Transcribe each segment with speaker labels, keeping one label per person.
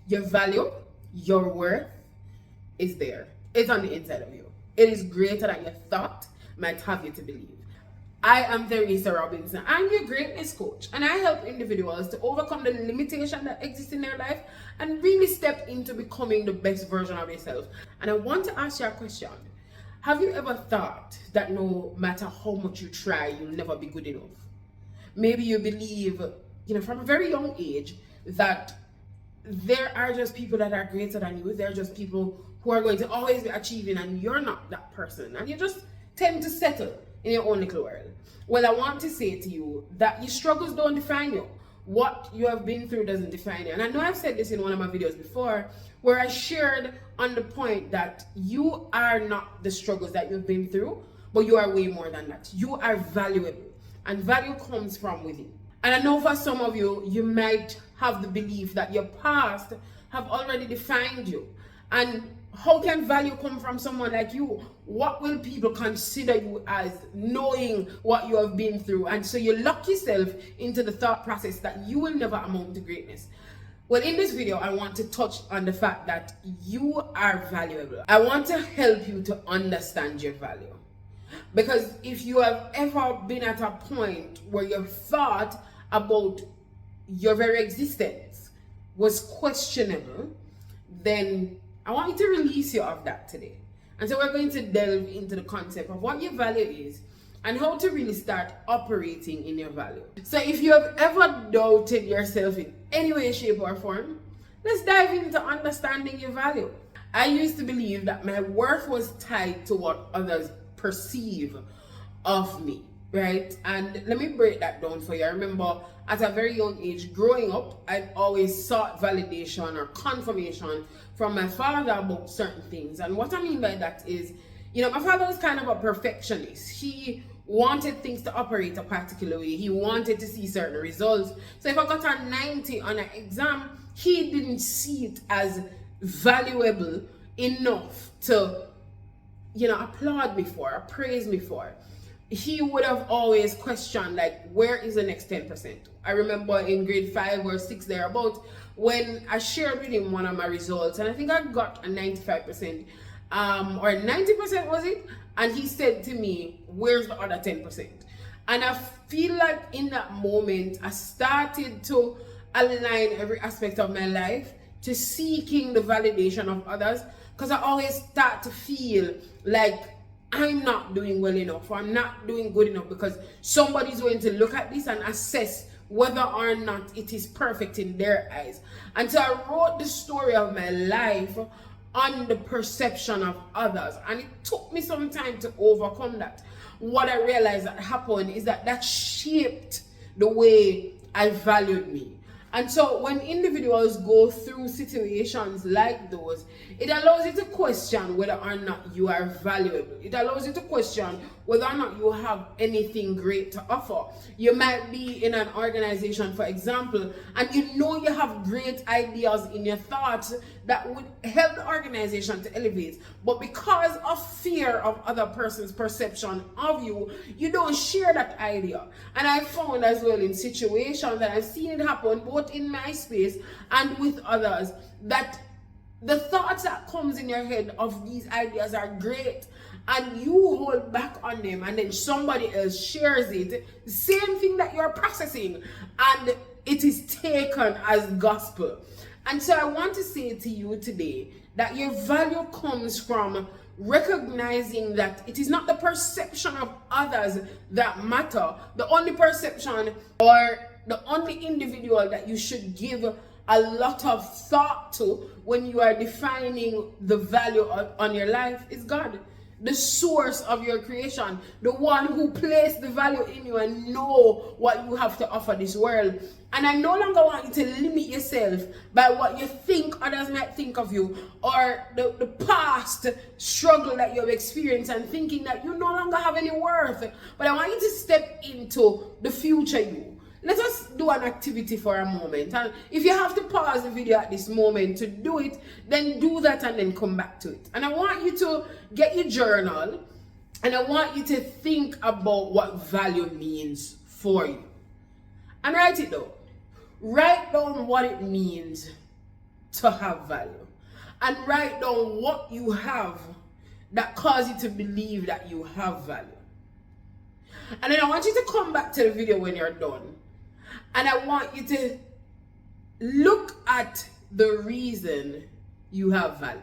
Speaker 1: Your value, your worth is there. It's on the inside of you. It is greater than your thought might have you to believe. I am Teresa Robinson. I'm your greatness coach, and I help individuals to overcome the limitation that exists in their life and really step into becoming the best version of yourself. And I want to ask you a question. Have you ever thought that no matter how much you try, you'll never be good enough? Maybe you believe, from a very young age that there are just people that are greater than you. There are just people who are going to always be achieving, and you're not that person. And you just tend to settle in your own little world. Well, I want to say to you that your struggles don't define you. What you have been through doesn't define you. And I know I've said this in one of my videos before, where I shared on the point that you are not the struggles that you've been through, but you are way more than that. You are valuable, and value comes from within. And I know for some of you, you might have the belief that your past have already defined you. And how can value come from someone like you? What will people consider you as, knowing what you have been through? And so you lock yourself into the thought process that you will never amount to greatness. Well, in this video, I want to touch on the fact that you are valuable. I want to help you to understand your value. Because if you have ever been at a point where your thought about your very existence was questionable, then I want you to release you of that today. And so we're going to delve into the concept of what your value is and how to really start operating in your value. So if you have ever doubted yourself in any way, shape, or form, let's dive into understanding your value. I used to believe that my worth was tied to what others perceive of me, right? And let me break that down for you. I remember at a very young age, growing up, I always sought validation or confirmation from my father about certain things. And what I mean by that is, my father was kind of a perfectionist. He wanted things to operate a particular way. He wanted to see certain results. So if I got a 90 on an exam, he didn't see it as valuable enough to applaud me for, or praise me for. He would have always questioned, like, where is the next 10%? I remember in grade 5 or 6 thereabout, when I shared with him one of my results, and I think I got a 95%, or 90% was it? And he said to me, where's the other 10%? And I feel like in that moment, I started to align every aspect of my life to seeking the validation of others, because I always start to feel like I'm not doing well enough, or I'm not doing good enough, because somebody's going to look at this and assess whether or not it is perfect in their eyes. And so I wrote the story of my life on the perception of others, and it took me some time to overcome that. What I realized that happened is that shaped the way I valued me. And so when individuals go through situations like those, it allows you to question whether or not you are valuable. It allows you to question whether or not you have anything great to offer. You might be in an organization, for example, and you have great ideas in your thoughts that would help the organization to elevate. But because of fear of other person's perception of you, you don't share that idea. And I found as well in situations that I've seen it happen both in my space and with others, that the thoughts that comes in your head of these ideas are great, and you hold back on them, and then somebody else shares it, same thing that you're processing, and it is taken as gospel. And so I want to say to you today that your value comes from recognizing that it is not the perception of others that matter. The only perception, or the only individual that you should give a lot of thought to when you are defining the value on your life is God, the source of your creation, the one who placed the value in you and know what you have to offer this world. And I no longer want you to limit yourself by what you think others might think of you, or the past struggle that you have experienced and thinking that you no longer have any worth. But I want you to step into the future you. Let us do an activity for a moment. And if you have to pause the video at this moment to do it, then do that and then come back to it. And I want you to get your journal, and I want you to think about what value means for you. And write it down. Write down what it means to have value. And write down what you have that cause you to believe that you have value. And then I want you to come back to the video when you're done. And I want you to look at the reason you have value.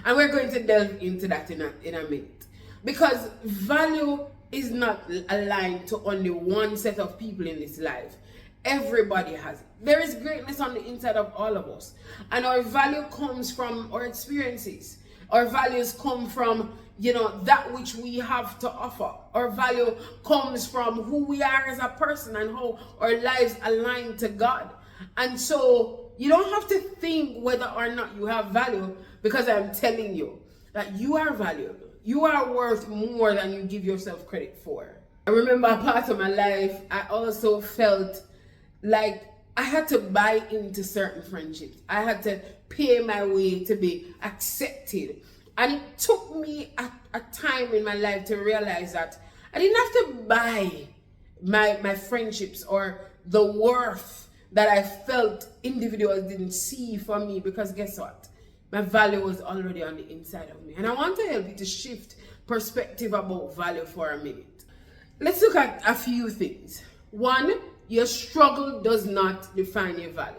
Speaker 1: And we're going to delve into that in a minute. Because value is not aligned to only one set of people in this life. Everybody has it. There is greatness on the inside of all of us. And our value comes from our experiences. Our values come from, that which we have to offer. Our value comes from who we are as a person and how our lives align to God. And so you don't have to think whether or not you have value, because I'm telling you that you are valuable. You are worth more than you give yourself credit for. I remember a part of my life, I also felt like I had to buy into certain friendships. I had to pay my way to be accepted. And it took me a time in my life to realize that I didn't have to buy my friendships or the worth that I felt individuals didn't see for me, because guess what? My value was already on the inside of me. And I want to help you to shift perspective about value for a minute. Let's look at a few things. One, your struggle does not define your value.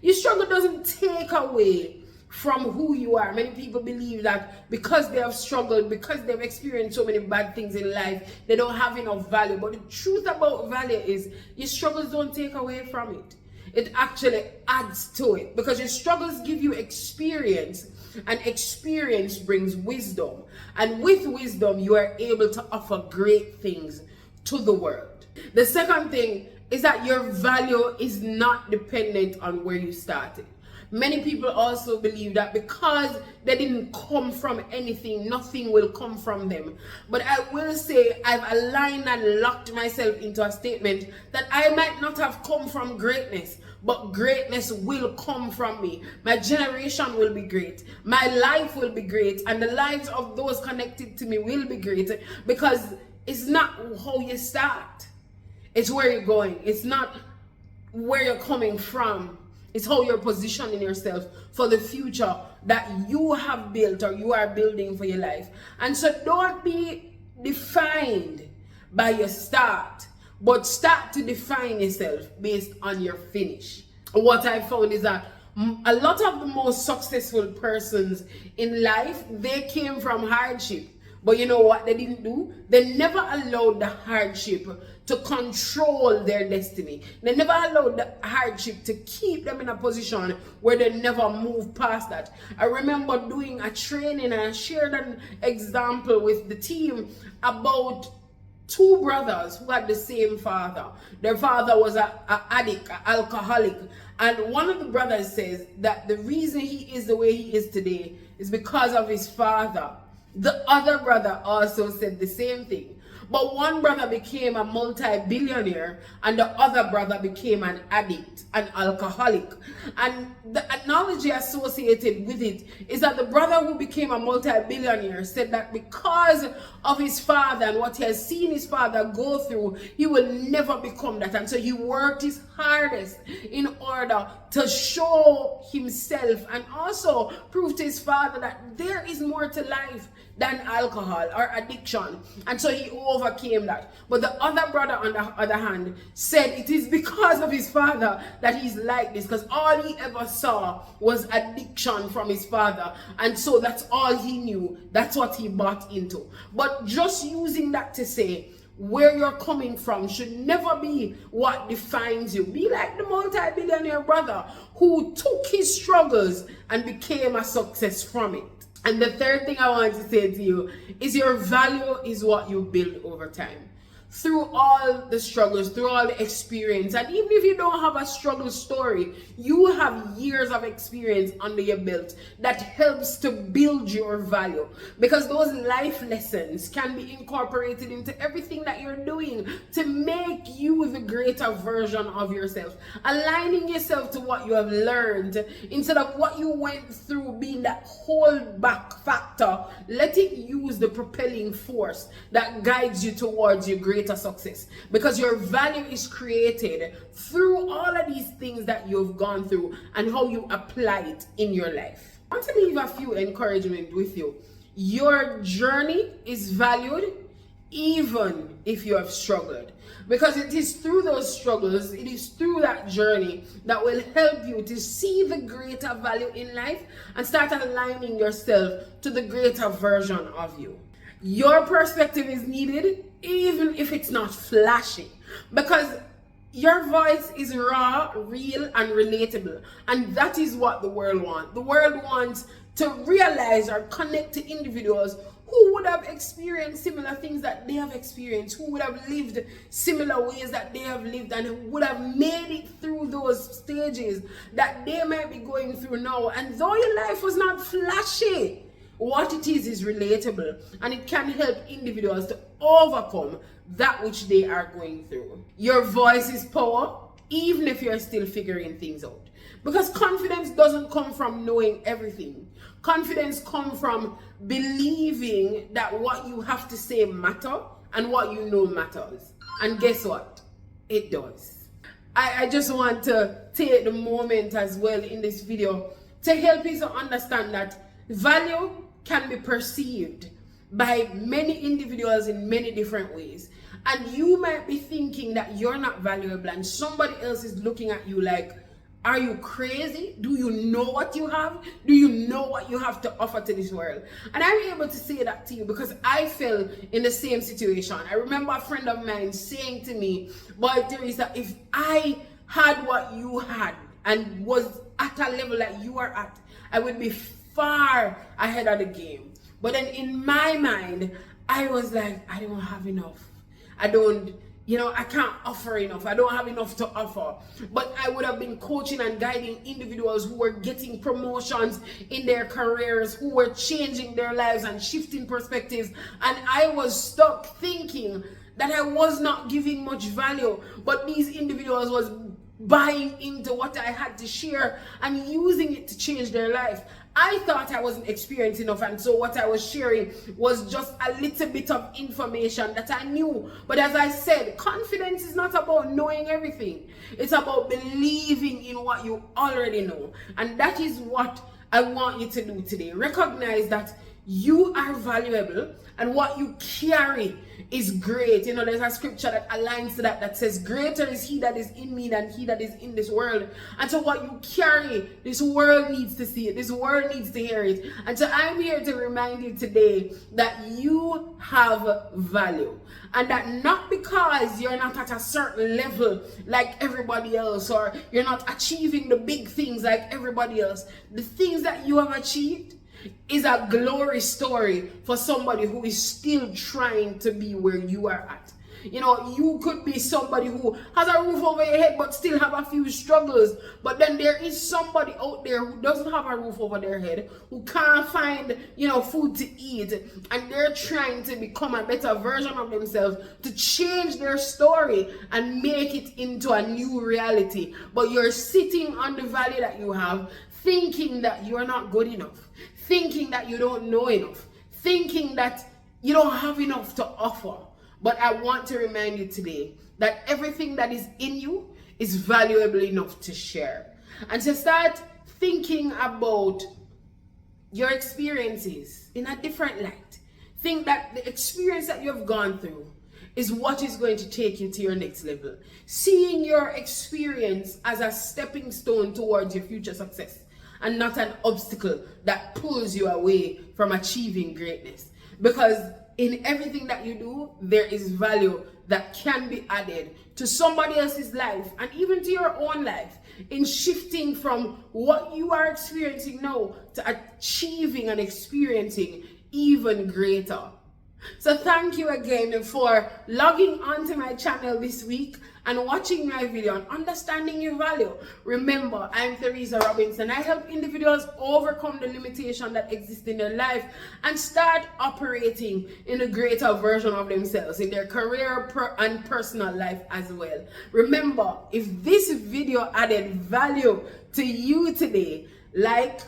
Speaker 1: Your struggle doesn't take away from who you are. Many people believe that because they have struggled, because they've experienced so many bad things in life, they don't have enough value. But the truth about value is your struggles don't take away from it. It actually adds to it, because your struggles give you experience, and experience brings wisdom. And with wisdom, you are able to offer great things to the world. The second thing is that your value is not dependent on where you started. Many people also believe that because they didn't come from anything, nothing will come from them. But I will say I've aligned and locked myself into a statement that I might not have come from greatness, but greatness will come from me. My generation will be great. My life will be great. And the lives of those connected to me will be great, because it's not how you start. It's where you're going. It's not where you're coming from. It's how you're positioning yourself for the future that you have built or you are building for your life. And so don't be defined by your start, but start to define yourself based on your finish. What I found is that a lot of the most successful persons in life, they came from hardship. But you know what they didn't do? They never allowed the hardship to control their destiny. They never allowed the hardship to keep them in a position where they never move past that. I remember doing a training, and I shared an example with the team about two brothers who had the same father. Their father was an addict, an alcoholic. And one of the brothers says that the reason he is the way he is today is because of his father. The other brother also said the same thing. But one brother became a multi-billionaire and the other brother became an addict, an alcoholic. And the analogy associated with it is that the brother who became a multi-billionaire said that because of his father and what he has seen his father go through, he will never become that. And so he worked his hardest in order to show himself and also prove to his father that there is more to life than alcohol or addiction. And so he overcame that. But the other brother, on the other hand, said it is because of his father that he's like this, because all he ever saw was addiction from his father. And so that's all he knew. That's what he bought into. But just using that to say, where you're coming from should never be what defines you. Be like the multi-billionaire brother who took his struggles and became a success from it. And the third thing I want to say to you is your value is what you build over time. Through all the struggles, through all the experience, and even if you don't have a struggle story, you have years of experience under your belt that helps to build your value, because those life lessons can be incorporated into everything that you're doing to make you the greater version of yourself, aligning yourself to what you have learned instead of what you went through being that hold back factor. Let it use the propelling force that guides you towards your greater greater success, because your value is created through all of these things that you've gone through and how you apply it in your life. I want to leave a few encouragement with you. Your journey is valued even if you have struggled, because it is through those struggles, it is through that journey that will help you to see the greater value in life and start aligning yourself to the greater version of you. Your perspective is needed even if it's not flashy, because your voice is raw, real, and relatable, and that is what the world wants. The world wants to realize or connect to individuals who would have experienced similar things that they have experienced, who would have lived similar ways that they have lived, and who would have made it through those stages that they might be going through now. And though your life was not flashy, what it is relatable, and it can help individuals to overcome that which they are going through. Your voice is power, even if you're still figuring things out. Because confidence doesn't come from knowing everything. Confidence comes from believing that what you have to say matters and what you know matters. And guess what? It does. I just want to take the moment as well in this video to help you to understand that value can be perceived by many individuals in many different ways. And you might be thinking that you're not valuable and somebody else is looking at you like, are you crazy? Do you know what you have? Do you know what you have to offer to this world? And I'm able to say that to you because I fell in the same situation. I remember a friend of mine saying to me, boy, Teresa, if I had what you had and was at a level that you are at, I would be far ahead of the game. But then in my mind, I was like, I don't have enough. I can't offer enough. I don't have enough to offer. But I would have been coaching and guiding individuals who were getting promotions in their careers, who were changing their lives and shifting perspectives. And I was stuck thinking that I was not giving much value, but these individuals was buying into what I had to share and using it to change their life. I thought I wasn't experienced enough, and so what I was sharing was just a little bit of information that I knew. But as I said, confidence is not about knowing everything. It's about believing in what you already know. And that is what I want you to do today. Recognize that you are valuable and what you carry is great. There's a scripture that aligns to that says, greater is he that is in me than he that is in this world. And so what you carry, this world needs to see it. This world needs to hear it. And so I'm here to remind you today that you have value. And that not because you're not at a certain level like everybody else, or you're not achieving the big things like everybody else, the things that you have achieved is a glory story for somebody who is still trying to be where you are at. You could be somebody who has a roof over your head but still have a few struggles. But then there is somebody out there who doesn't have a roof over their head, who can't find, food to eat, and they're trying to become a better version of themselves, to change their story and make it into a new reality. But you're sitting on the value that you have, thinking that you're not good enough, thinking that you don't know enough, thinking that you don't have enough to offer. But I want to remind you today that everything that is in you is valuable enough to share. And to start thinking about your experiences in a different light. Think that the experience that you have gone through is what is going to take you to your next level. Seeing your experience as a stepping stone towards your future success, and not an obstacle that pulls you away from achieving greatness. Because in everything that you do, there is value that can be added to somebody else's life and even to your own life, in shifting from what you are experiencing now to achieving and experiencing even greater. So thank you again for logging onto my channel this week and watching my video on understanding your value. Remember, I'm Teresa Robinson. I help individuals overcome the limitation that exists in their life and start operating in a greater version of themselves in their career and personal life as well. Remember, if this video added value to you today, like,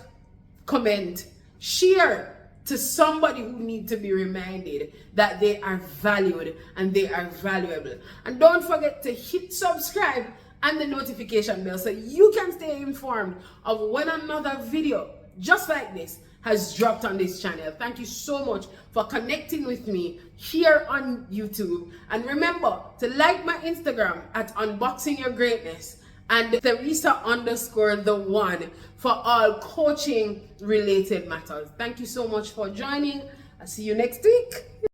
Speaker 1: comment, share. to somebody who needs to be reminded that they are valued and they are valuable. And don't forget to hit subscribe and the notification bell so you can stay informed of when another video just like this has dropped on this channel. Thank you so much for connecting with me here on YouTube. And remember to like my Instagram at Unboxing Your Greatness and Teresa_the1 for all coaching related matters. Thank you so much for joining. I'll see you next week.